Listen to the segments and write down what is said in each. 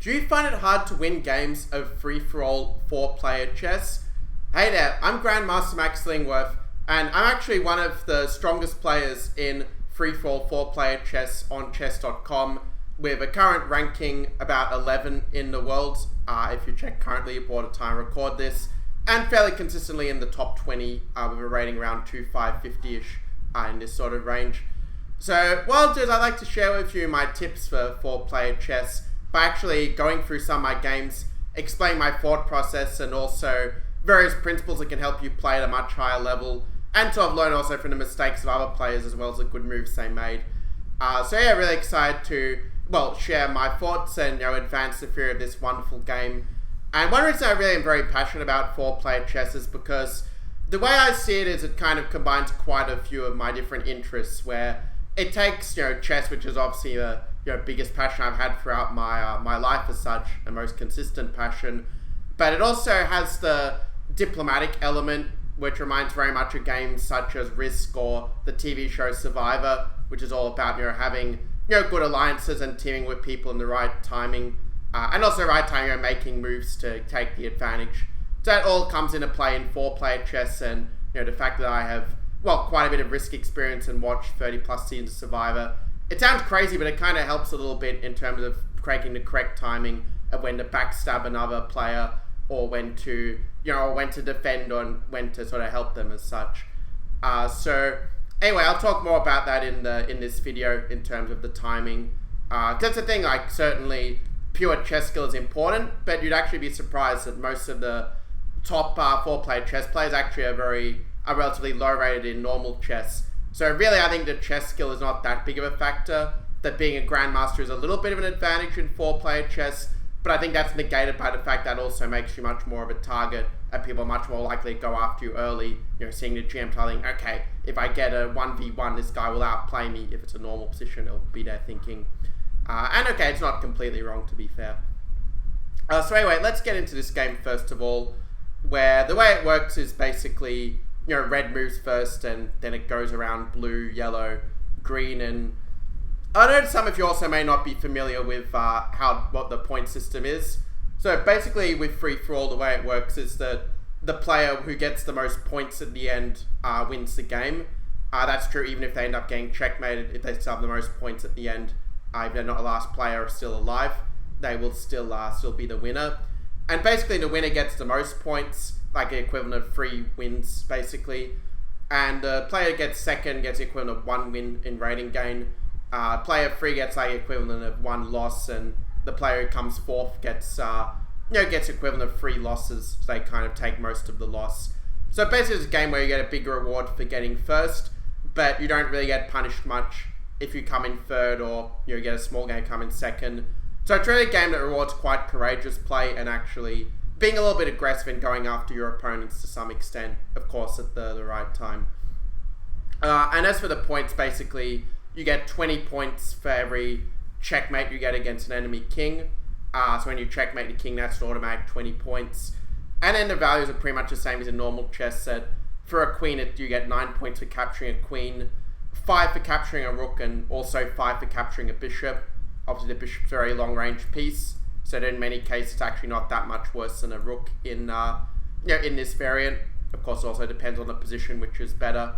Do you find it hard to win games of free-for-all 4-player chess? Hey there, I'm Grandmaster Max Lingworth, and I'm actually one of the strongest players in free-for-all 4-player chess on chess.com, with a current ranking about 11 in the world, if you check currently about the time I record this, and fairly consistently in the top 20 with a rating around 2550-ish in this sort of range. So what I'll do is I'd like to share with you my tips for 4-player chess by actually going through some of my games, explain my thought process, and also various principles that can help you play at a much higher level, and to have learned also from the mistakes of other players as well as the good moves they made. So yeah, really excited to, share my thoughts and, advance the theory of this wonderful game. And one reason I really am very passionate about 4-player chess is because the way I see it is it kind of combines quite a few of my different interests, where it takes, chess, which is obviously the biggest passion I've had throughout my life as such, and most consistent passion, but it also has the diplomatic element, which reminds very much of games such as Risk or the TV show Survivor, which is all about having good alliances and teaming with people in the right timing, and also the right time making moves to take the advantage. So that all comes into play in 4-player chess, and the fact that I have quite a bit of Risk experience and watched 30 plus seasons of Survivor. It sounds crazy, but it kind of helps a little bit in terms of creating the correct timing of when to backstab another player, or when to, when to defend, or when to sort of help them as such. So anyway, I'll talk more about that in this video in terms of the timing. That's the thing, certainly pure chess skill is important, but you'd actually be surprised that most of the top 4-player chess players actually are relatively low rated in normal chess. So really, I think the chess skill is not that big of a factor. That being a Grandmaster is a little bit of an advantage in 4-player chess, but I think that's negated by the fact that also makes you much more of a target, and people are much more likely to go after you early, seeing the GM telling, okay, if I get a 1v1, this guy will outplay me. If it's a normal position, it'll be there thinking. And okay, it's not completely wrong, to be fair. So anyway, let's get into this game first of all, where the way it works is basically, red moves first, and then it goes around blue, yellow, green, and I know some of you also may not be familiar with what the point system is. So basically with free-for-all, the way it works is that the player who gets the most points at the end wins the game. That's true even if they end up getting checkmated. If they still have the most points at the end, if they're not the last player still alive, they will still be the winner. And basically the winner gets the most points, like the equivalent of 3 wins basically. And the player who gets second gets the equivalent of 1 win in rating gain. Player 3 gets the equivalent of 1 loss, and the player who comes fourth gets equivalent of 3 losses. So they kind of take most of the loss. So basically it's a game where you get a big reward for getting first, but you don't really get punished much if you come in third, or you get a small game come in second. So it's really a game that rewards quite courageous play and actually being a little bit aggressive and going after your opponents to some extent, of course at the right time. And as for the points, basically you get 20 points for every checkmate you get against an enemy king. So when you checkmate the king, that's an automatic 20 points. And then the values are pretty much the same as a normal chess set. For a queen, you get 9 points for capturing a queen, 5 for capturing a rook, and also 5 for capturing a bishop. Obviously the bishop's a very long range piece, so in many cases it's actually not that much worse than a rook in this variant. Of course it also depends on the position, which is better.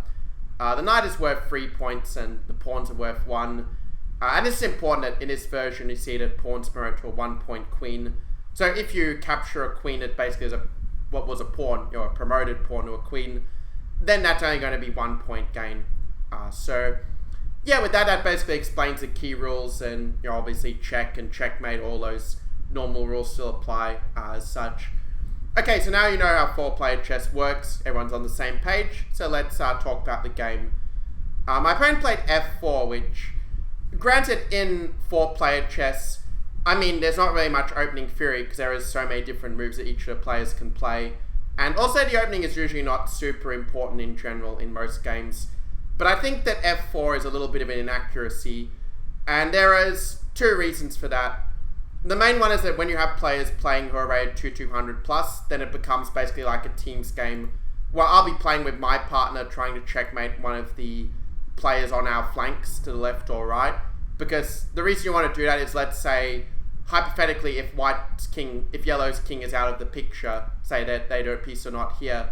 The knight is worth 3 points and the pawns are worth 1. And this is important that in this version you see that pawns promote to a 1-point queen. So if you capture a queen that basically is what was a pawn, a promoted pawn to a queen, then that's only going to be 1 point gain. So yeah, with that basically explains the key rules, and obviously check and checkmate, all those normal rules still apply as such. Okay, so now you know how 4-player chess works. Everyone's on the same page. So let's talk about the game. My opponent played f4, which, granted, in 4-player chess, there's not really much opening theory because there is so many different moves that each of the players can play. And also the opening is usually not super important in general in most games. But I think that f4 is a little bit of an inaccuracy. And there is 2 reasons for that. The main one is that when you have players playing who are rated 200 plus, then it becomes basically like a teams game, where I'll be playing with my partner trying to checkmate one of the players on our flanks to the left or right. Because the reason you want to do that is, let's say hypothetically, if yellow's king is out of the picture, say that they don't piece or not here,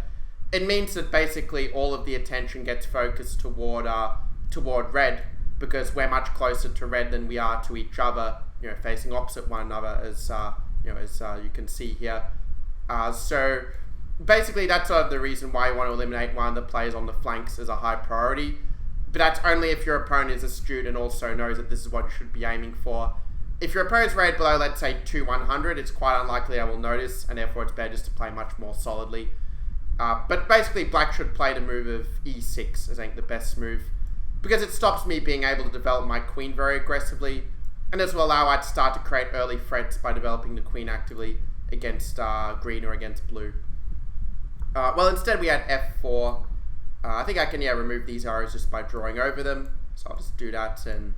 it means that basically all of the attention gets focused toward red, because we're much closer to red than we are to each other, facing opposite one another, as you can see here. So basically that's sort of the reason why you want to eliminate one of the players on the flanks as a high priority. But that's only if your opponent is astute and also knows that this is what you should be aiming for. If your opponent's rated below, let's say 2-100, it's quite unlikely I will notice, and therefore it's better just to play much more solidly. But basically, black should play the move of e6 as I think the best move, because it stops me being able to develop my queen very aggressively, and this will allow white to start to create early threats by developing the queen actively against green or against blue. Well, instead we had f4. I think I can remove these arrows just by drawing over them, so I'll just do that, and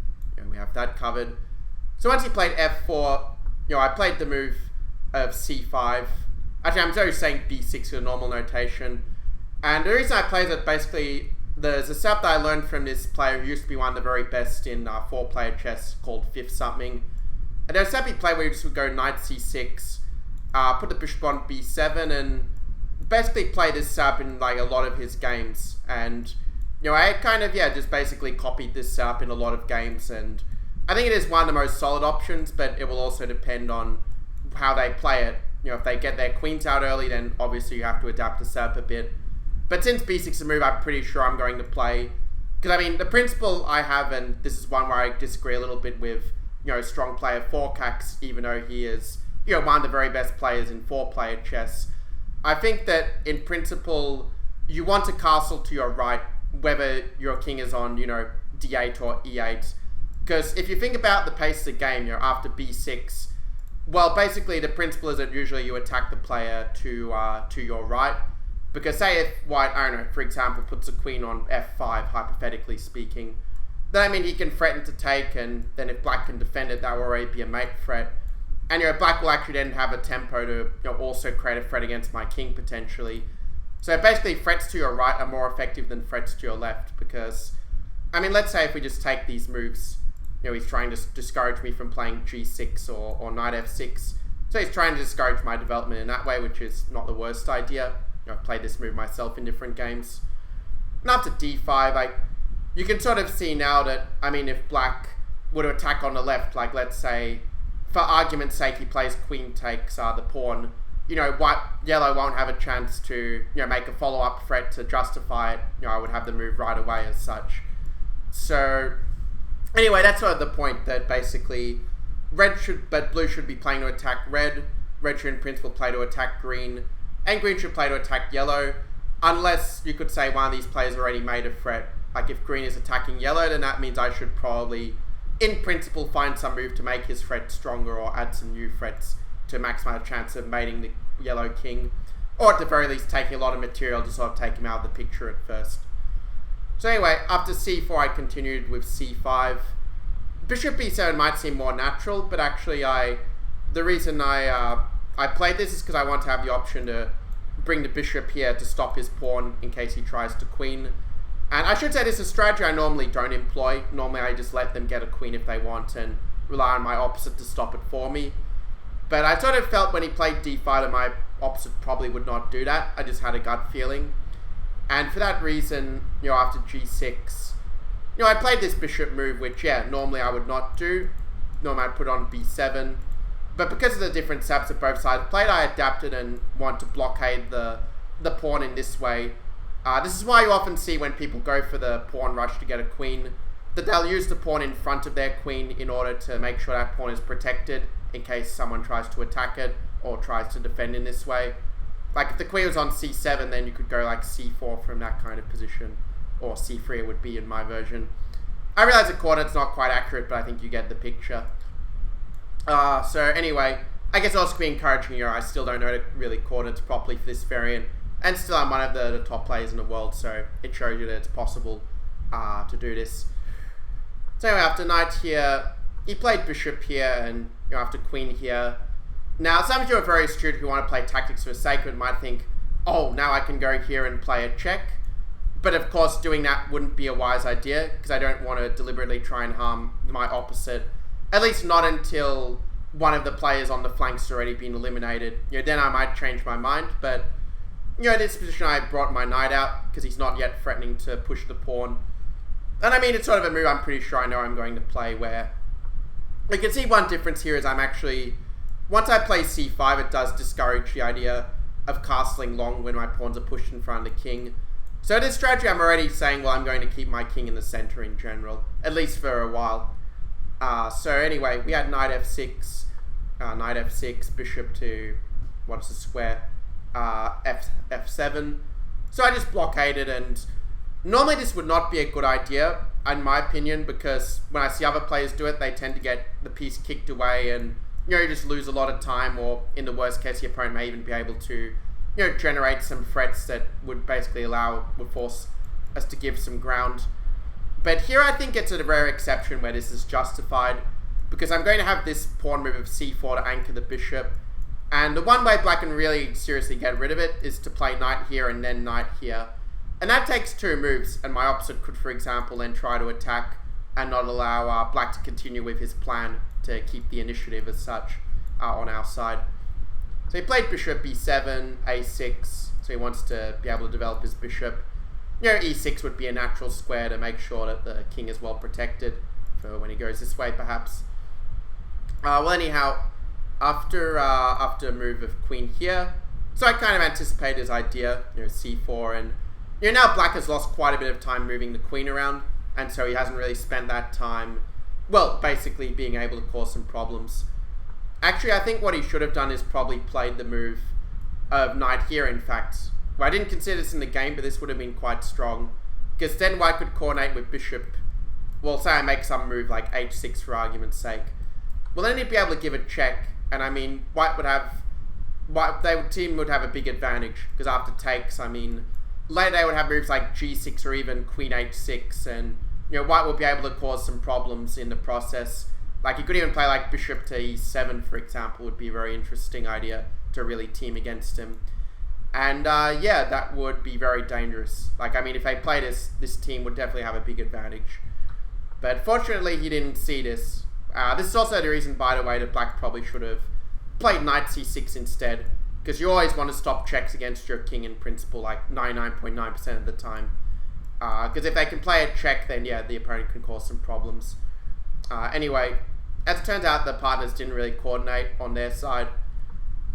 we have that covered. So once he played f4, I played the move of c5. Actually, I'm just saying b6 in a normal notation. And the reason I played it, basically, there's a setup that I learned from this player who used to be one of the very best in 4-player chess called Fifth Something. And there's a setup he played where you just would go knight c6, put the bishop on b7, and basically play this setup in like a lot of his games. And, I kind of, just basically copied this setup in a lot of games, and I think it is one of the most solid options, but it will also depend on how they play it. If they get their queens out early, then obviously you have to adapt the setup a bit. But since b6 is a move I'm pretty sure I'm going to play, because the principle I have, and this is one where I disagree a little bit with, strong player Forcax, even though he is, one of the very best players in 4-player chess. I think that in principle, you want a castle to your right, whether your king is on, d8 or e8. Because if you think about the pace of the game, after b6, well, basically the principle is that usually you attack the player to your right. Because say if white, for example, puts a queen on f5, hypothetically speaking, then he can threaten to take, and then if black can defend it, that will already be a mate threat. And black will actually then have a tempo to also create a threat against my king potentially. So basically threats to your right are more effective than threats to your left, because let's say if we just take these moves, he's trying to discourage me from playing g6 or knight f6. So he's trying to discourage my development in that way, which is not the worst idea. I've played this move myself in different games. And after d5, you can sort of see now that, if black were to attack on the left, like let's say, for argument's sake, he plays queen takes the pawn, yellow won't have a chance to, make a follow-up threat to justify it. I would have the move right away as such. So anyway, that's sort of the point, that basically blue should be playing to attack red. Red should in principle play to attack green, and green should play to attack yellow, unless you could say one of these players already made a threat. Like if green is attacking yellow, then that means I should probably, in principle, find some move to make his threat stronger or add some new threats to maximize the chance of mating the yellow king, or at the very least taking a lot of material to sort of take him out of the picture at first. So anyway, after c4 I continued with c5. Bishop b7 might seem more natural, but actually the reason I played this is because I want to have the option to bring the bishop here to stop his pawn in case he tries to queen. And I should say this is a strategy I normally don't employ. Normally I just let them get a queen if they want and rely on my opposite to stop it for me. But I sort of felt when he played d5 that my opposite probably would not do that. I just had a gut feeling. And for that reason, after g6, I played this bishop move, which, normally I would not do. Normally I'd put on b7. But because of the different setups that both sides played, I adapted and want to blockade the pawn in this way. This is why you often see when people go for the pawn rush to get a queen, that they'll use the pawn in front of their queen in order to make sure that pawn is protected in case someone tries to attack it or tries to defend in this way. Like if the queen was on c7, then you could go like c4 from that kind of position, or c3 it would be in my version. I realize the coordinate's not quite accurate, but I think you get the picture. So anyway, I guess I'll also be encouraging you. I still don't know really coordinates properly for this variant, and still I'm one of the top players in the world, so it shows you that it's possible to do this. So anyway, after knight here, he played bishop here, and after queen here. Now, some of you are very astute who want to play tactics for sake of it might think, oh, now I can go here and play a check. But of course, doing that wouldn't be a wise idea, because I don't want to deliberately try and harm my opposite. At least not until one of the players on the flank's already been eliminated, then I might change my mind. But, this position I brought my knight out because he's not yet threatening to push the pawn. And I mean, it's sort of a move I'm pretty sure I know I'm going to play where... You can see one difference here is I'm actually... Once I play c5, it does discourage the idea of castling long when my pawns are pushed in front of the king. So this strategy, I'm already saying, well, I'm going to keep my king in the center in general, at least for a while. So anyway, we had knight f6, bishop to, what's the square, f7. So I just blockaded, and normally this would not be a good idea, in my opinion, because when I see other players do it, they tend to get the piece kicked away, and you just lose a lot of time, or in the worst case, your opponent may even be able to generate some threats that would basically would force us to give some ground. But here I think it's a rare exception where this is justified, because I'm going to have this pawn move of c4 to anchor the bishop, and the one way black can really seriously get rid of it is to play knight here and then knight here. And that takes two moves, and my opposite could, for example, then try to attack and not allow black to continue with his plan to keep the initiative as such on our side. So he played bishop b7, a6, so he wants to be able to develop his bishop. E6 would be a natural square to make sure that the king is well protected for when he goes this way, perhaps. Well, anyhow, after a move of queen here, so I kind of anticipate his idea, c4, and now black has lost quite a bit of time moving the queen around, and so he hasn't really spent that time, well, basically being able to cause some problems. Actually, I think what he should have done is probably played the move of knight here, in fact. Well, I didn't consider this in the game, but this would have been quite strong, because then white could coordinate with bishop. Well, say I make some move like h6 for argument's sake. Well, then he'd be able to give a check, and I mean, team would have a big advantage, because after takes, I mean, later they would have moves like g6 or even queen h6, and white would be able to cause some problems in the process. Like, you could even play like bishop to e7, for example, would be a very interesting idea to really team against him. And yeah, that would be very dangerous. Like, I mean, if they play this team would definitely have a big advantage. But fortunately, he didn't see this. This is also the reason, by the way, that black probably should have played knight c6 instead, because you always want to stop checks against your king in principle, like 99.9% of the time. Because if they can play a check, then yeah, the opponent can cause some problems. Anyway, as it turns out, the partners didn't really coordinate on their side.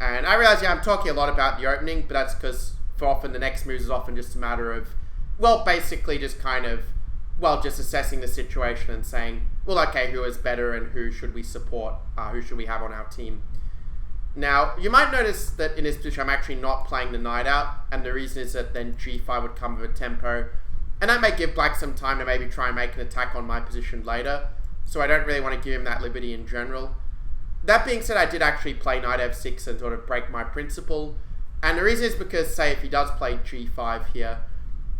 And I realize, yeah, I'm talking a lot about the opening, but that's because for often the next moves is often just a matter of, well, basically just kind of, well, just assessing the situation and saying, well, okay, who is better and who should we support? Who should we have on our team? Now, you might notice that in this position, I'm actually not playing the knight out, and the reason is that then g5 would come with a tempo, and that may give black some time to maybe try and make an attack on my position later, so I don't really want to give him that liberty in general. That being said, I did actually play knight f6 and sort of break my principle, and the reason is because, say, if he does play g5 here,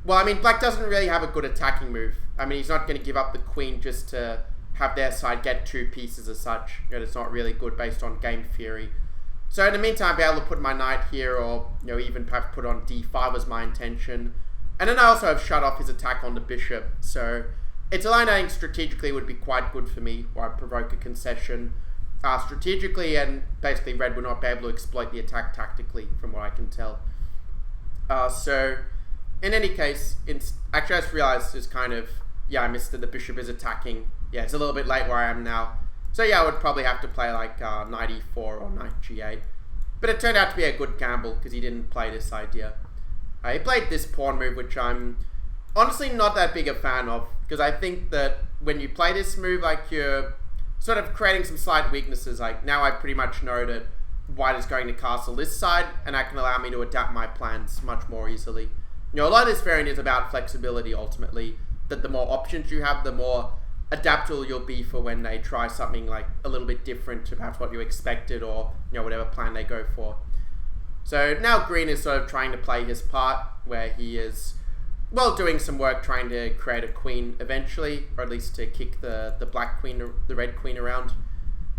well, I mean, black doesn't really have a good attacking move. I mean, he's not going to give up the queen just to have their side get two pieces as such. It's not really good based on game theory. So in the meantime, I'll be able to put my knight here, or even perhaps put on d5 was my intention. And then I also have shut off his attack on the bishop. So it's a line I think strategically would be quite good for me, where I provoke a concession strategically, and basically red would not be able to exploit the attack tactically, from what I can tell. So in any case, actually I just realized it's kind of, yeah, I missed that the bishop is attacking. Yeah, it's a little bit late where I am now. So yeah, I would probably have to play like knight e4 or knight g8. But it turned out to be a good gamble, because he didn't play this idea. He played this pawn move, which I'm honestly not that big a fan of, because I think that when you play this move, like, you're sort of creating some slight weaknesses. Like, now I pretty much know that white is going to castle this side, and that can allow me to adapt my plans much more easily. A lot of this variant is about flexibility, ultimately, that the more options you have, the more adaptable you'll be for when they try something like a little bit different to perhaps what you expected, or whatever plan they go for. So now green is sort of trying to play his part, where he is, well, doing some work trying to create a queen eventually, or at least to kick the black queen, the red queen around.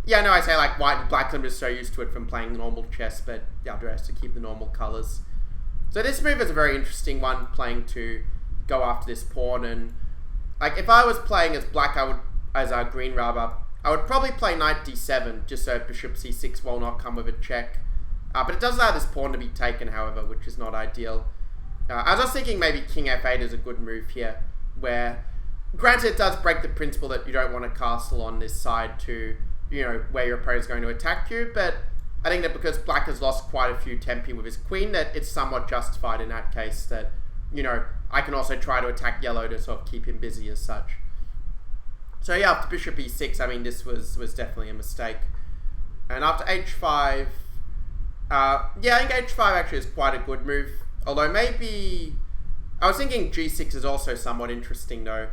Yeah, I know I say like white and black, I'm just so used to it from playing normal chess, but yeah, I'll do has to keep the normal colors. So this move is a very interesting one, playing to go after this pawn, and like, if I was playing as black, green rather, I would probably play knight d7, just so bishop c6 will not come with a check. But it does allow this pawn to be taken, however, which is not ideal. I was just thinking maybe king f8 is a good move here, where, granted, it does break the principle that you don't want a castle on this side to, where your opponent's going to attack you, but I think that because black has lost quite a few tempi with his queen, that it's somewhat justified in that case that, I can also try to attack yellow to sort of keep him busy as such. So yeah, after bishop e6, I mean, this was definitely a mistake. And after h5, I think h5 actually is quite a good move. Although maybe, I was thinking g6 is also somewhat interesting though.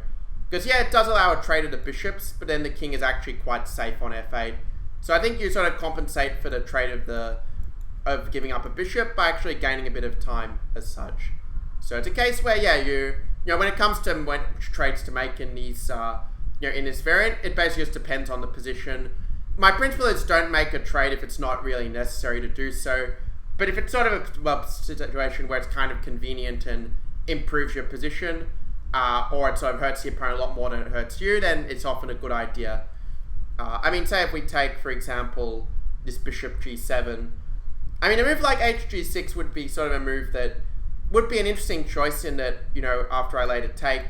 Because yeah, it does allow a trade of the bishops, but then the king is actually quite safe on f8. So I think you sort of compensate for the trade of giving up a bishop by actually gaining a bit of time as such. So it's a case where, yeah, when it comes to which trades to make in these, in this variant, it basically just depends on the position. My principle is don't make a trade if it's not really necessary to do so. But if it's sort of a situation where it's kind of convenient and improves your position, or it sort of hurts the opponent a lot more than it hurts you, then it's often a good idea. I mean, say if we take, for example, this bishop g7. I mean, a move like hg6 would be sort of a move that would be an interesting choice in that, after I later take,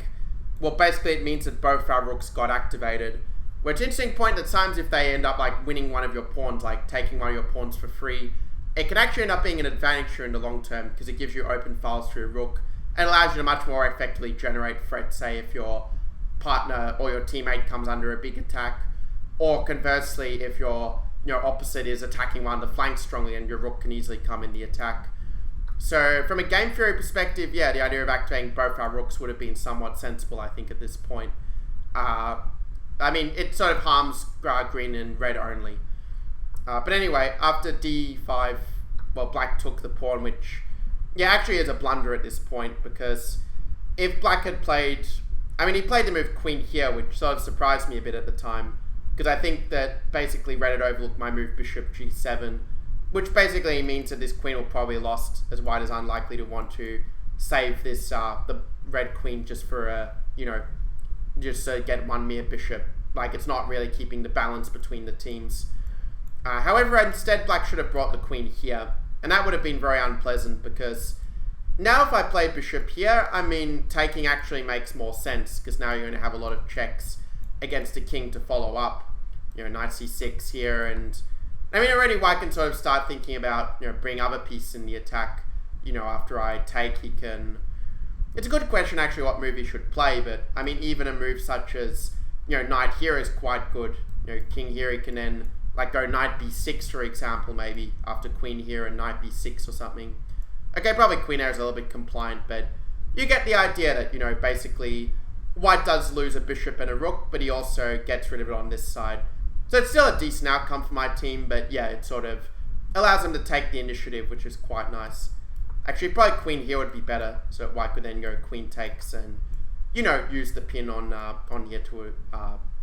well, basically it means that both our rooks got activated. Which is an interesting point that sometimes if they end up like winning one of your pawns, like taking one of your pawns for free, it can actually end up being an advantage to you in the long term because it gives you open files to your rook and allows you to much more effectively generate threats, say if your partner or your teammate comes under a big attack, or conversely if your opposite is attacking one of the flanks strongly and your rook can easily come in the attack. So from a game theory perspective, yeah, the idea of activating both our rooks would have been somewhat sensible, I think, at this point. I mean, it sort of harms green and red only. But anyway, after d5, well, black took the pawn, which, yeah, actually is a blunder at this point, because if black had played, I mean, he played the move queen here, which sort of surprised me a bit at the time, because I think that basically red had overlooked my move bishop g7, which basically means that this queen will probably lost, as white is unlikely to want to save this, the red queen just for just to get one mere bishop. Like, it's not really keeping the balance between the teams. However, instead, black should have brought the queen here, and that would have been very unpleasant because now if I play bishop here, I mean, taking actually makes more sense because now you're going to have a lot of checks against the king to follow up. Knight c6 here, and I mean, already white can sort of start thinking about, bring other pieces in the attack. After I take, he can... It's a good question, actually, what move he should play, but, I mean, even a move such as, knight here is quite good. King here, he can then, like, go knight b6, for example, maybe, after queen here and knight b6 or something. Okay, probably queen here is a little bit compliant, but you get the idea that, basically, white does lose a bishop and a rook, but he also gets rid of it on this side. So it's still a decent outcome for my team, but yeah, it sort of allows them to take the initiative, which is quite nice. Actually, probably queen here would be better, so that white could then go queen takes and, use the pin on here to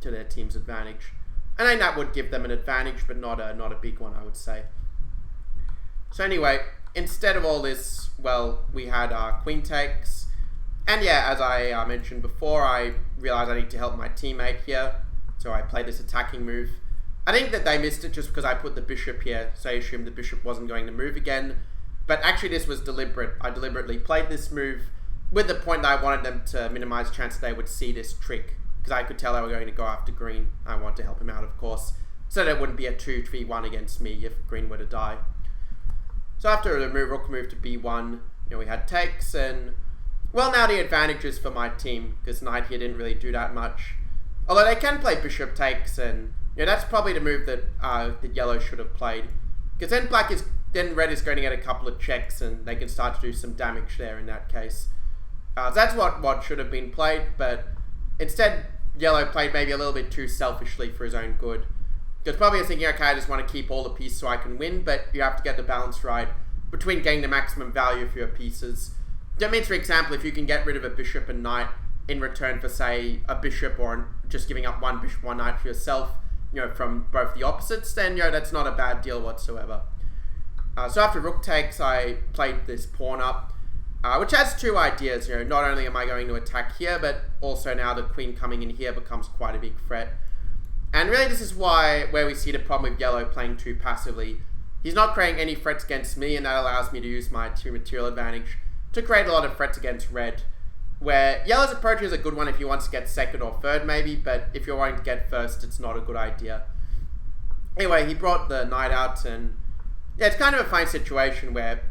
their team's advantage. And I think that would give them an advantage, but not a big one, I would say. So anyway, instead of all this, well, we had queen takes. And yeah, as I mentioned before, I realized I need to help my teammate here. So I played this attacking move. I think that they missed it just because I put the bishop here, so I assumed the bishop wasn't going to move again. But actually this was deliberate. I deliberately played this move with the point that I wanted them to minimize the chance they would see this trick. Because I could tell they were going to go after green. I wanted to help him out, of course. So that it wouldn't be a 2-3-1 against me if green were to die. So after the rook moved to b1, we had takes and... Well, now the advantages for my team, because knight here didn't really do that much. Although they can play bishop takes, and that's probably the move that yellow should have played. Because then red is going to get a couple of checks, and they can start to do some damage there in that case. So that's what should have been played, but instead yellow played maybe a little bit too selfishly for his own good. Because probably he's thinking, okay, I just want to keep all the pieces so I can win, but you have to get the balance right between getting the maximum value for your pieces. That means, for example, if you can get rid of a bishop and knight in return for, say, a bishop or just giving up one bishop, one knight for yourself, from both the opposites, then, that's not a bad deal whatsoever. So after rook takes, I played this pawn up, which has two ideas. Not only am I going to attack here, but also now the queen coming in here becomes quite a big threat. And really this is where we see the problem with yellow playing too passively. He's not creating any threats against me, and that allows me to use my 2 material advantage to create a lot of threats against red. Where yellow's approach is a good one if you want to get second or third maybe, but if you're wanting to get first, it's not a good idea. Anyway, he brought the knight out, and yeah, it's kind of a fine situation where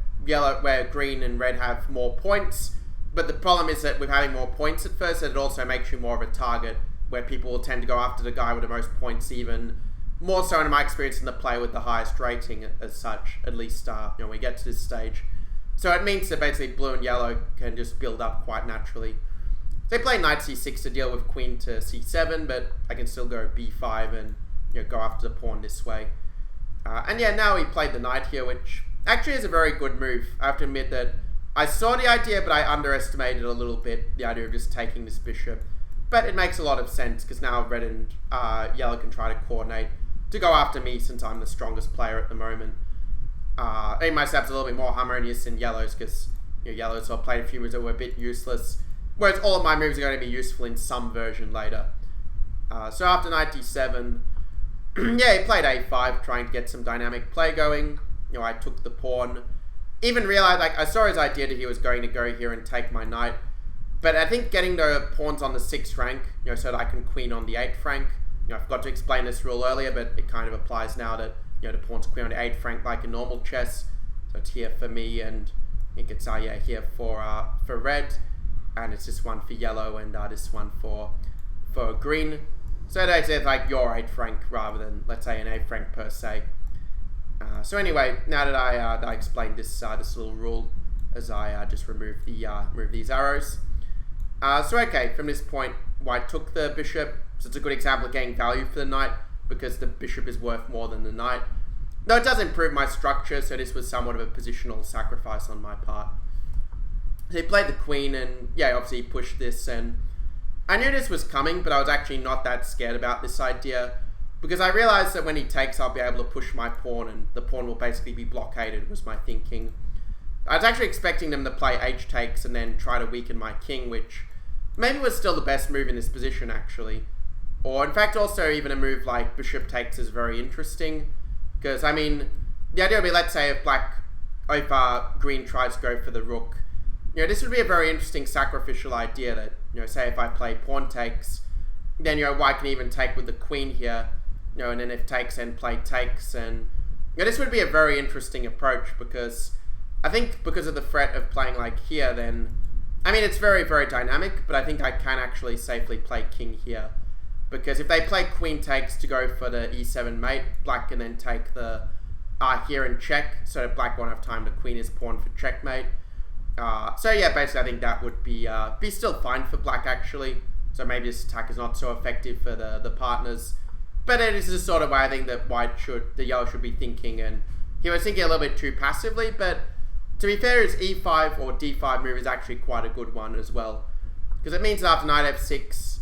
green and red have more points, but the problem is that with having more points at first, it also makes you more of a target, where people will tend to go after the guy with the most points, even more so in my experience than the player with the highest rating as such, at least when we get to this stage. So it means that basically blue and yellow can just build up quite naturally. So they play knight c6 to deal with queen to c7, but I can still go b5 and go after the pawn this way. And yeah, now he played the knight here, which actually is a very good move. I have to admit that I saw the idea, but I underestimated a little bit the idea of just taking this bishop. But it makes a lot of sense, because now red and yellow can try to coordinate to go after me since I'm the strongest player at the moment. I think my setup's a little bit more harmonious than yellow's, because yellow's have played a few moves that were a bit useless, whereas all of my moves are going to be useful in some version later. So after knight d7, yeah, he played a5, trying to get some dynamic play going. I took the pawn. Even realized, I saw his idea that he was going to go here and take my knight, but I think getting the pawns on the 6th rank, so that I can queen on the 8th rank. I forgot to explain this rule earlier, but it kind of applies now that the pawn's queen on the 8th rank like in normal chess. So it's here for me, and I think it's here for red, and it's this one for yellow, and this one for green. So they say it's like your 8th rank rather than, let's say, an 8th rank per se. So anyway, now that I explained this little rule, as I just remove these arrows. So okay, from this point, white took the bishop. So it's a good example of getting value for the knight, because the bishop is worth more than the knight. Though it does improve my structure, so this was somewhat of a positional sacrifice on my part. So he played the queen, and yeah, obviously he pushed this, and I knew this was coming, but I was actually not that scared about this idea, because I realized that when he takes, I'll be able to push my pawn, and the pawn will basically be blockaded, was my thinking. I was actually expecting them to play h takes and then try to weaken my king, which maybe was still the best move in this position, actually. Or in fact, also even a move like bishop takes is very interesting, because I mean, the idea would be, let's say if green tries to go for the rook, this would be a very interesting sacrificial idea that, say if I play pawn takes, then white can even take with the queen here, and then if takes, then play takes, and this would be a very interesting approach, because I think because of the threat of playing like here, then I mean it's very, very dynamic, but I think I can actually safely play king here. Because if they play queen takes to go for the e7 mate, black can then take the here and check, so that black won't have time to queen his pawn for checkmate. So yeah, basically I think that would be still fine for black actually. So maybe this attack is not so effective for the partners. But it is the sort of way I think that the yellow should be thinking, and he was thinking a little bit too passively, but to be fair, his e5 or d5 move is actually quite a good one as well. Because it means that after knight f6,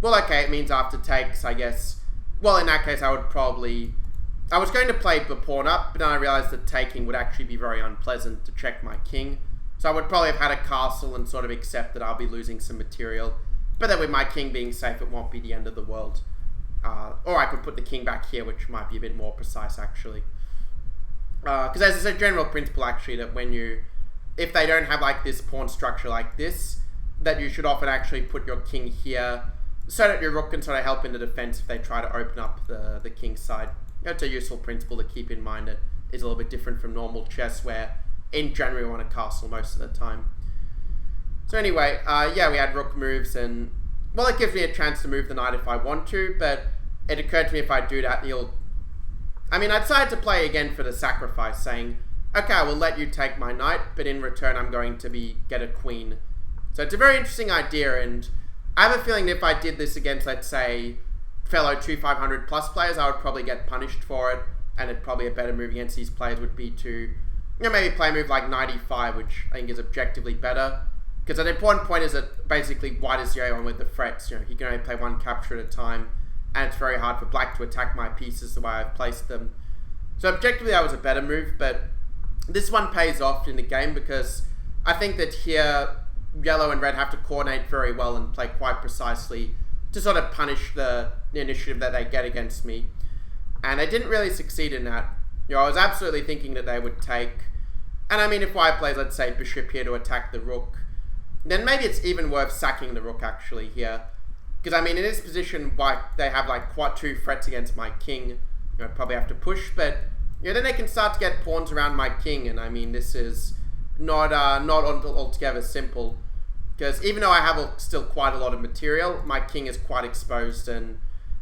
well, okay, it means after takes, I guess. Well, in that case, I was going to play the pawn up, but then I realized that taking would actually be very unpleasant to check my king. So I would probably have had a castle and sort of accept that I'll be losing some material. But then with my king being safe, it won't be the end of the world. Or I could put the king back here, which might be a bit more precise, actually. Because there's a general principle, actually, that if they don't have like this pawn structure like this, that you should often actually put your king here, so that your rook can sort of help in the defense if they try to open up the king's side. It's a useful principle to keep in mind. It is a little bit different from normal chess, where in general we want a castle most of the time. So anyway, yeah, we had rook moves, and well, it gives me a chance to move the knight if I want to, but it occurred to me if I do that, I decided to play again for the sacrifice, saying, okay, I will let you take my knight, but in return I'm going to get a queen. So it's a very interesting idea, and I have a feeling that if I did this against, let's say, fellow 2500 plus players, I would probably get punished for it, and it'd probably a better move against these players would be to, maybe play a move like knight e5, which I think is objectively better. Because an important point is that basically white is the only one with the threats. He can only play one capture at a time, and it's very hard for black to attack my pieces the way I've placed them. So objectively, that was a better move, but this one pays off in the game, because I think that here yellow and red have to coordinate very well and play quite precisely to sort of punish the initiative that they get against me. And they didn't really succeed in that. I was absolutely thinking that they would take... And I mean, if white plays, let's say, bishop here to attack the rook, then maybe it's even worth sacking the rook, actually, here. Because, I mean, in this position, white, they have, like, quite 2 threats against my king. Probably have to push, but... then they can start to get pawns around my king, and, I mean, this is not altogether simple. Because even though I have still quite a lot of material, my king is quite exposed, and...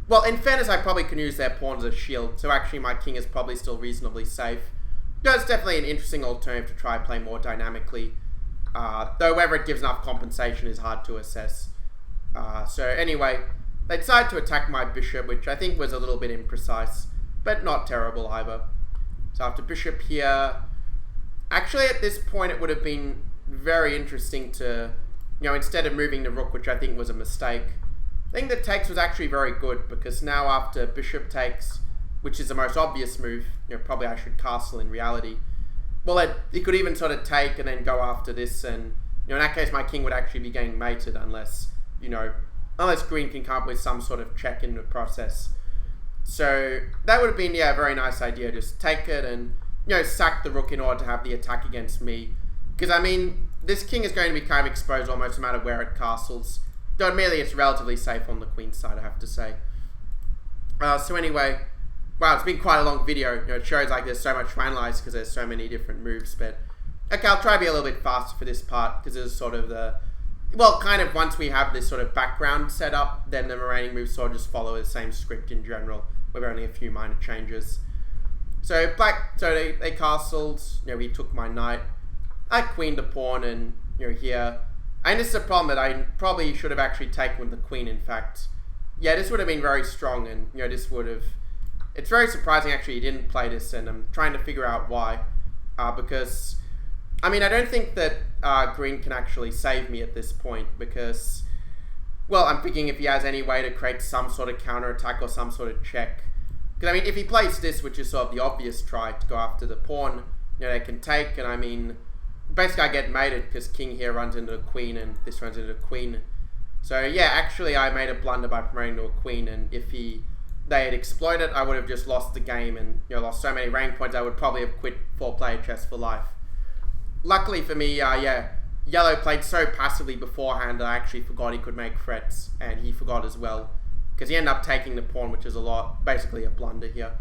Well, in fairness, I probably can use their pawns as a shield, so actually my king is probably still reasonably safe. It's definitely an interesting alternative to try play more dynamically. Though whether it gives enough compensation is hard to assess. So anyway, they decided to attack my bishop, which I think was a little bit imprecise, but not terrible either. So after bishop here... Actually, at this point, it would have been very interesting to... instead of moving the rook, which I think was a mistake, I think the takes was actually very good, because now after bishop takes... which is the most obvious move, probably I should castle in reality. Well, it could even sort of take and then go after this, and, in that case, my king would actually be getting mated unless, unless green can come up with some sort of check in the process. So, that would have been, a very nice idea. Just take it and, sack the rook in order to have the attack against me. Because, I mean, this king is going to be kind of exposed almost no matter where it castles. Though, admittedly, it's relatively safe on the queen's side, I have to say. So anyway... Wow, it's been quite a long video. It shows like there's so much to analyze because there's so many different moves. But okay, I'll try to be a little bit faster for this part because it's sort of the... Well, kind of once we have this sort of background set up, then the remaining moves sort of just follow the same script in general, with only a few minor changes. So they castled. He took my knight. I queened the pawn, and here. And this is a problem that I probably should have actually taken with the queen. In fact, this would have been very strong, and this would have... It's very surprising, actually, he didn't play this, and I'm trying to figure out why. Because, I mean, I don't think that green can actually save me at this point, because, well, I'm thinking if he has any way to create some sort of counter-attack or some sort of check. Because, I mean, if he plays this, which is sort of the obvious try to go after the pawn, they can take, and I mean, basically I get mated, because king here runs into the queen, and this runs into the queen. So, actually, I made a blunder by promoting to a queen, and if they had exploited, I would have just lost the game and lost so many rank points I would probably have quit 4-player chess for life. Luckily for me, yellow played so passively beforehand that I actually forgot he could make threats, and he forgot as well, because he ended up taking the pawn, which is basically a blunder here.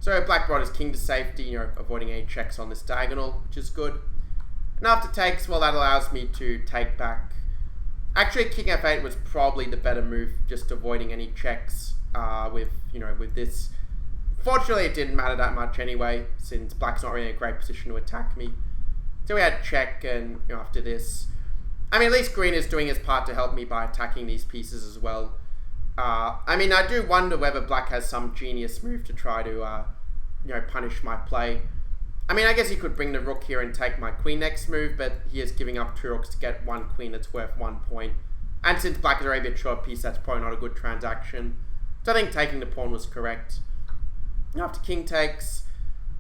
So black brought his king to safety, avoiding any checks on this diagonal, which is good. And after takes, well, that allows me to take back. Actually, king f8 was probably the better move, just avoiding any checks. With this. Fortunately, it didn't matter that much anyway, since black's not really in a great position to attack me. So we had check, and after this, I mean, at least green is doing his part to help me by attacking these pieces as well. I mean, I do wonder whether black has some genius move to try to, punish my play. I mean, I guess he could bring the rook here and take my queen next move, but he is giving up 2 rooks to get 1 queen that's worth 1 point. And since black is already a bit short piece, that's probably not a good transaction. So I think taking the pawn was correct. After king takes,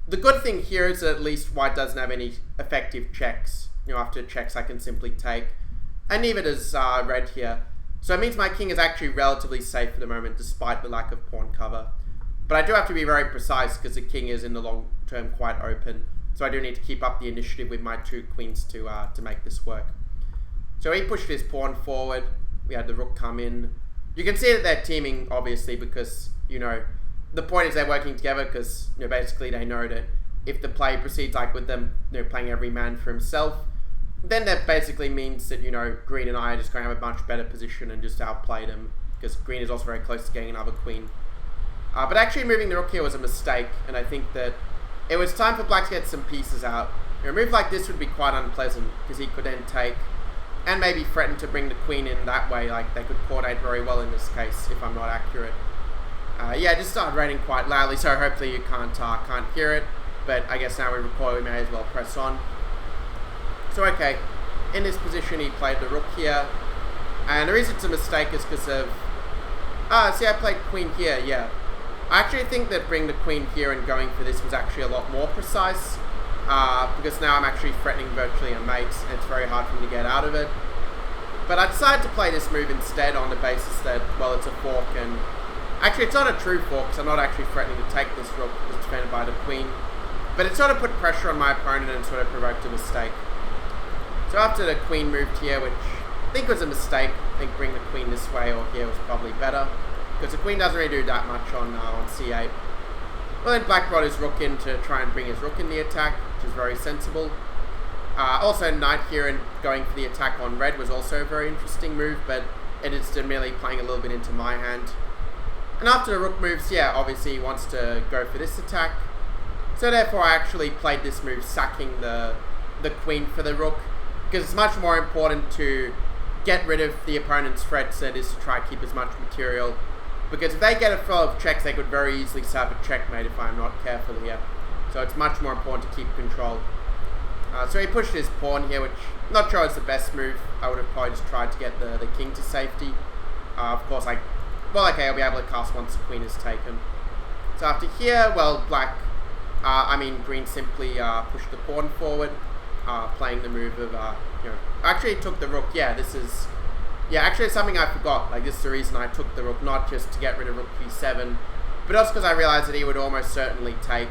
the good thing here is that at least white doesn't have any effective checks. After checks I can simply take. And neither does red here. So it means my king is actually relatively safe for the moment despite the lack of pawn cover. But I do have to be very precise because the king is in the long term quite open. So I do need to keep up the initiative with my 2 queens to make this work. So he pushed his pawn forward. We had the rook come in. You can see that they're teaming, obviously, because, the point is they're working together because, basically they know that if the play proceeds like with them, playing every man for himself, then that basically means that, green and I are just going to have a much better position and just outplay them because green is also very close to getting another queen. But actually moving the rook here was a mistake, and I think that it was time for black to get some pieces out. A move like this would be quite unpleasant because he could then take and maybe threaten to bring the queen in that way, like they could coordinate very well in this case, if I'm not accurate. I just started raining quite loudly, so hopefully you can't hear it, but I guess now we record, we may as well press on. So okay, in this position he played the rook here, and the reason it's a mistake is because of... see, I played queen here, I actually think that bringing the queen here and going for this was actually a lot more precise. Because now I'm actually threatening virtually a mate, and it's very hard for me to get out of it. But I decided to play this move instead on the basis that, well, it's a fork, and actually it's not a true fork because I'm not actually threatening to take this rook because it's defended by the queen. But it sort of put pressure on my opponent and sort of provoked a mistake. So after the queen moved here, which I think was a mistake, I think bring the queen this way or here was probably better, because the queen doesn't really do that much on c8. Well, then black brought his rook in to try and bring his rook in the attack, which is very sensible. Also, knight here and going for the attack on red was also a very interesting move, but it is merely playing a little bit into my hand. And after the rook moves, yeah, obviously he wants to go for this attack. So therefore I actually played this move, sacking the queen for the rook, because it's much more important to get rid of the opponent's threats than it is to try to keep as much material. Because if they get a flow of checks, they could very easily set up a checkmate if I'm not careful here. So it's much more important to keep control. So he pushed his pawn here, which I'm not sure is the best move. I would have probably just tried to get the king to safety. Of course, I'll be able to cast once the queen is taken. So after here, well, green simply pushed the pawn forward, playing the move of, actually took the rook. Yeah, actually it's something I forgot. Like, this is the reason I took the rook, not just to get rid of rook b7, but also because I realized that he would almost certainly take,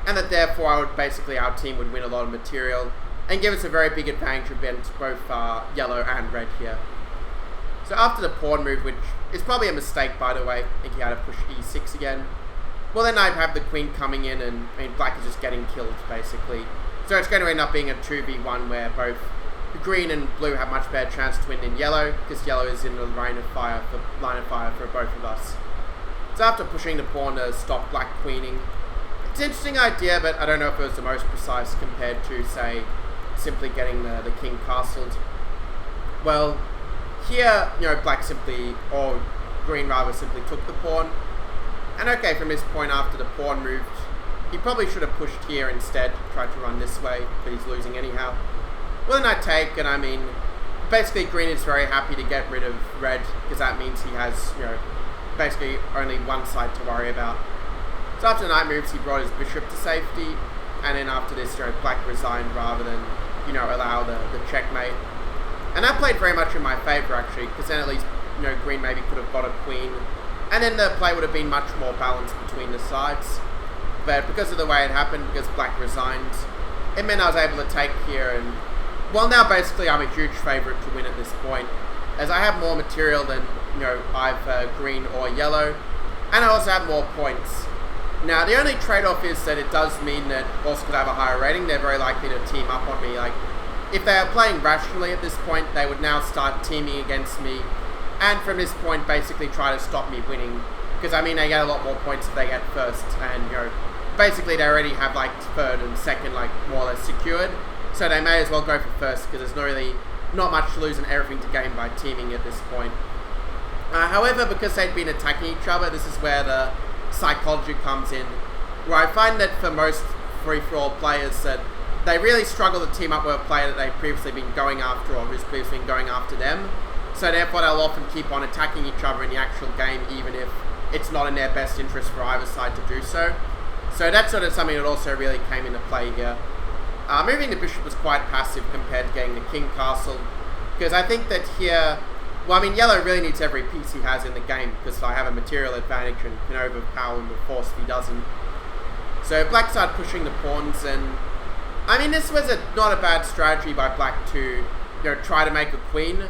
and that therefore our team would win a lot of material and give us a very big advantage against both yellow and red here. So after the pawn move, which is probably a mistake by the way, I think he had to push e6 again. Well, then I'd have the queen coming in, and black is just getting killed basically. So it's going to end up being a 2v1 where both green and blue have much better chance to win than yellow, because yellow is in the line of fire for both of us. So after pushing the pawn to stop black queening, it's an interesting idea, but I don't know if it was the most precise compared to, say, simply getting the king castled. Well, here, black simply, or green rather, simply took the pawn. And okay, from this point after the pawn moved, he probably should have pushed here instead, tried to run this way, but he's losing anyhow. Well, then I take, and basically green is very happy to get rid of red, because that means he has, basically only one side to worry about. So after the knight moves, he brought his bishop to safety, and then after this, black resigned rather than, allow the checkmate. And that played very much in my favour actually, because then at least, green maybe could have got a queen, and then the play would have been much more balanced between the sides. But because of the way it happened, because black resigned, it meant I was able to take here, and well, now basically I'm a huge favourite to win at this point, as I have more material than, either green or yellow, and I also have more points. Now, the only trade-off is that it does mean that, also because I have a higher rating, they're very likely to team up on me. Like, if they are playing rationally at this point, they would now start teaming against me, and from this point basically try to stop me winning, because they get a lot more points if they get first, and basically they already have third and second more or less secured, so they may as well go for first, because there's not much to lose and everything to gain by teaming at this point. However, because they'd been attacking each other, this is where the psychology comes in, where I find that for most free-for-all players that they really struggle to team up with a player that they've previously been going after, or who's previously been going after them. So therefore they'll often keep on attacking each other in the actual game, even if it's not in their best interest for either side to do so. So that's sort of something that also really came into play here. Moving the bishop was quite passive compared to getting the king castle, because I think that here, yellow really needs every piece he has in the game, because I have a material advantage and can overpower him with force if he doesn't. So black started pushing the pawns, and this was not a bad strategy by black to try to make a queen,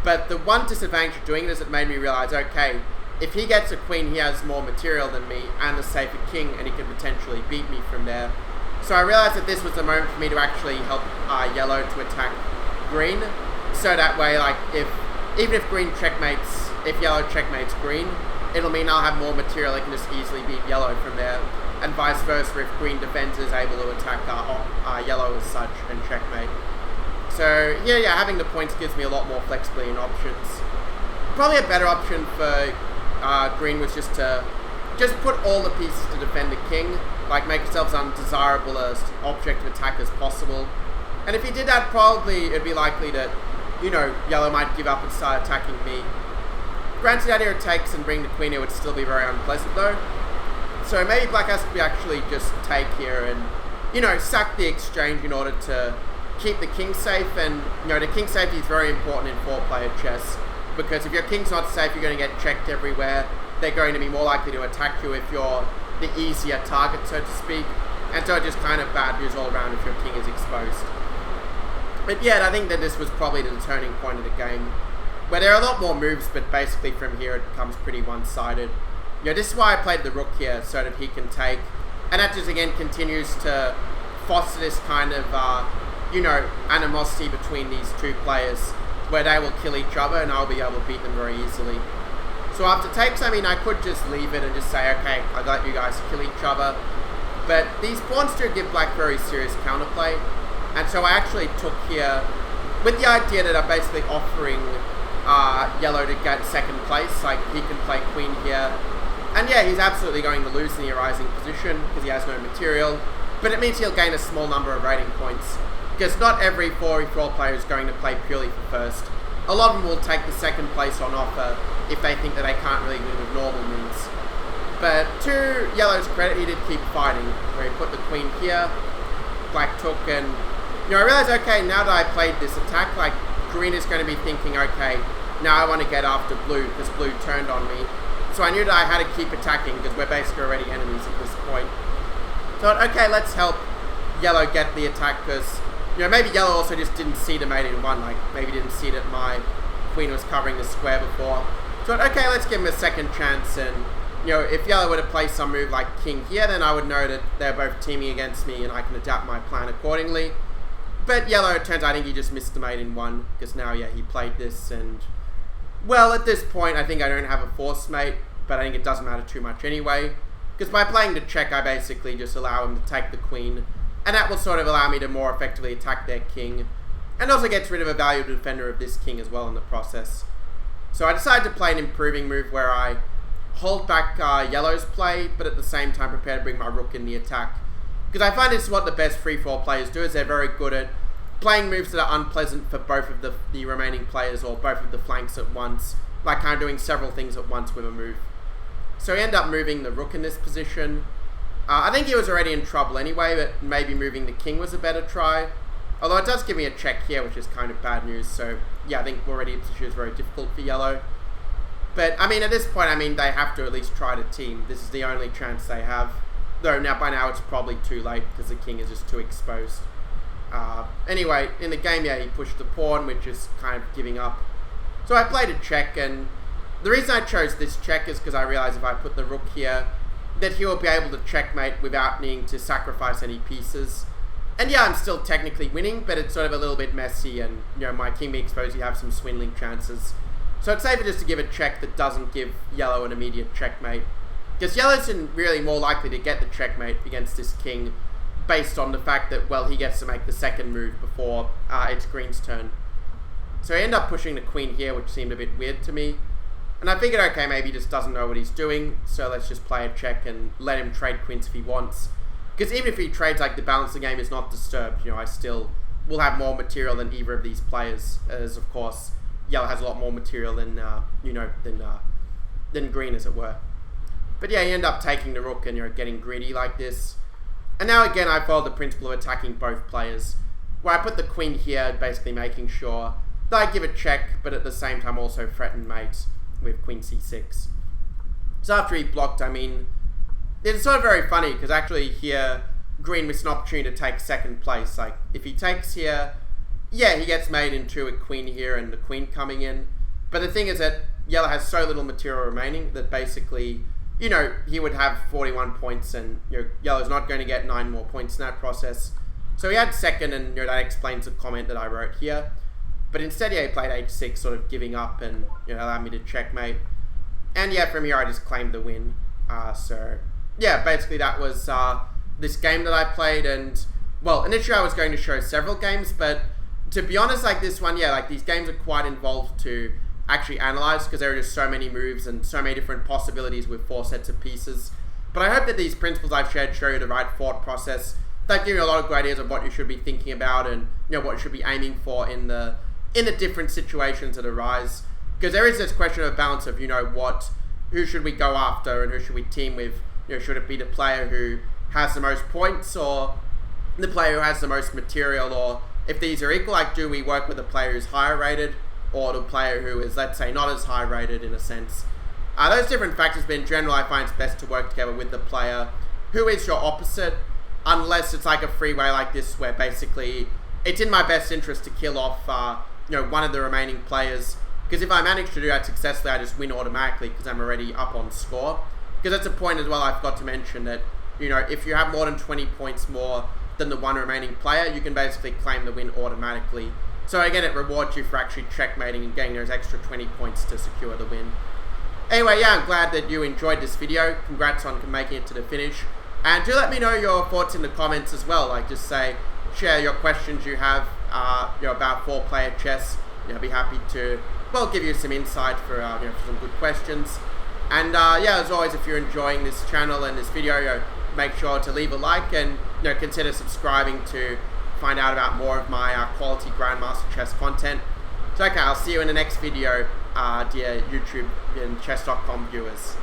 but the one disadvantage of doing this, it made me realize, okay, if he gets a queen, he has more material than me and a safer king, and he can potentially beat me from there. So I realized that this was the moment for me to actually help yellow to attack green, so that way, even if if yellow checkmates green, it'll mean I'll have more material that can just easily beat yellow from there, and vice versa if green defense is able to attack yellow as such and checkmate. So yeah, having the points gives me a lot more flexibility and options. Probably a better option for green was just to put all the pieces to defend the king, make yourselves undesirable as object of attack as possible. And if he did that, probably it'd be likely that, yellow might give up and start attacking me. Granted, that here takes and bring the queen here would still be very unpleasant though. So maybe black has to actually just take here and, sack the exchange in order to keep the king safe, and the king safety is very important in 4-player chess, because if your king's not safe, you're going to get checked everywhere. They're going to be more likely to attack you if you're the easier target, so to speak, and so just kind of bad news all around if your king is exposed. But yeah, I think that this was probably the turning point of the game, where there are a lot more moves, but basically from here it becomes pretty one-sided. This is why I played the rook here, so that he can take, and that just again continues to foster this kind of, animosity between these two players, where they will kill each other and I'll be able to beat them very easily. So after takes, I could just leave it and just say, okay, I'll let you guys kill each other. But these pawns do give black very serious counterplay, and so I actually took here with the idea that I'm basically offering yellow to get second place. Like, he can play queen here, and yeah, he's absolutely going to lose in the arising position because he has no material, but it means he'll gain a small number of rating points, because not every 4-4 player is going to play purely for first. A lot of them will take the second place on offer if they think that they can't really win with normal moves. But to yellow's credit, he did keep fighting, where he put the queen here, black took, and I realized, okay, now that I played this attack, like, green is going to be thinking, okay, now I want to get after blue, because blue turned on me. So I knew that I had to keep attacking, because we're basically already enemies at this point. So, okay, let's help yellow get the attack, because maybe yellow also just didn't see the mate in one, like, maybe didn't see that my queen was covering the square before. So, okay, let's give him a second chance, and, if yellow were to play some move like king here, then I would know that they're both teaming against me, and I can adapt my plan accordingly. But yellow, it turns out, I think he just missed the mate in one, because now, yeah, he played this, and, well, at this point, I think I don't have a force mate, but I think it doesn't matter too much anyway, because by playing the check, I basically just allow him to take the queen, and that will sort of allow me to more effectively attack their king, and also gets rid of a valuable defender of this king as well in the process. So I decided to play an improving move where I hold back yellow's play, but at the same time prepare to bring my rook in the attack. Because I find this is what the best free-for-all players do, is they're very good at playing moves that are unpleasant for both of the remaining players, or both of the flanks at once, like kind of doing several things at once with a move. So he ended up moving the rook in this position. I think he was already in trouble anyway, but maybe moving the king was a better try. Although it does give me a check here, which is kind of bad news. So yeah, I think already the position is very difficult for yellow. But at this point, they have to at least try to team. This is the only chance they have. Though by now it's probably too late because the king is just too exposed. Anyway, in the game, yeah, he pushed the pawn, which is kind of giving up. So I played a check, and the reason I chose this check is because I realized if I put the rook here, that he will be able to checkmate without needing to sacrifice any pieces. And yeah, I'm still technically winning, but it's sort of a little bit messy, and my king being exposed, you have some swindling chances. So it's safer just to give a check that doesn't give yellow an immediate checkmate. Because yellow's really more likely to get the checkmate against this king based on the fact that, well, he gets to make the second move before it's green's turn. So I end up pushing the queen here, which seemed a bit weird to me. And I figured, okay, maybe he just doesn't know what he's doing, so let's just play a check and let him trade queens if he wants. Because even if he trades, like, the balance of the game is not disturbed, I still will have more material than either of these players, as, of course, yellow has a lot more material than, than green, as it were. But yeah, you end up taking the rook and, getting greedy like this. And now, again, I followed the principle of attacking both players, where I put the queen here, basically making sure that I give a check, but at the same time also threaten mate with queen c6. So after he blocked, it's sort of very funny, because actually here, green missed an opportunity to take second place. Like, if he takes here, yeah, he gets made into a queen here and the queen coming in. But the thing is that yellow has so little material remaining that basically, he would have 41 points, and, yellow's not going to get 9 more points in that process. So he had second, and, that explains the comment that I wrote here. But instead, yeah, he played h6, sort of giving up and, allowed me to checkmate. And yeah, from here, I just claimed the win. So yeah, basically that was this game that I played. And, well, initially I was going to show several games, but to be honest, like this one, yeah, like these games are quite involved to actually analyze, because there are just so many moves and so many different possibilities with 4 sets of pieces. But I hope that these principles I've shared show you the right thought process. They've given you a lot of good ideas of what you should be thinking about, and what you should be aiming for in the different situations that arise. Because there is this question of balance of who should we go after and who should we team with. Should it be the player who has the most points, or the player who has the most material, or if these are equal, like, do we work with a player who's higher rated or the player who is, let's say, not as high rated in a sense. Those different factors, but in general, I find it's best to work together with the player who is your opposite, unless it's like a freeway like this where basically it's in my best interest to kill off one of the remaining players, because if I manage to do that successfully, I just win automatically because I'm already up on score. Because that's a point as well I forgot to mention, that if you have more than 20 points more than the one remaining player, you can basically claim the win automatically. So again, it rewards you for actually checkmating and getting those extra 20 points to secure the win. Anyway, yeah, I'm glad that you enjoyed this video. Congrats on making it to the finish. And do let me know your thoughts in the comments as well. Like, just share your questions you have about 4-player chess. I'd be happy to, give you some insight for some good questions. And as always, if you're enjoying this channel and this video, make sure to leave a like and consider subscribing to find out about more of my quality Grandmaster chess content. So okay, I'll see you in the next video, dear YouTube and chess.com viewers.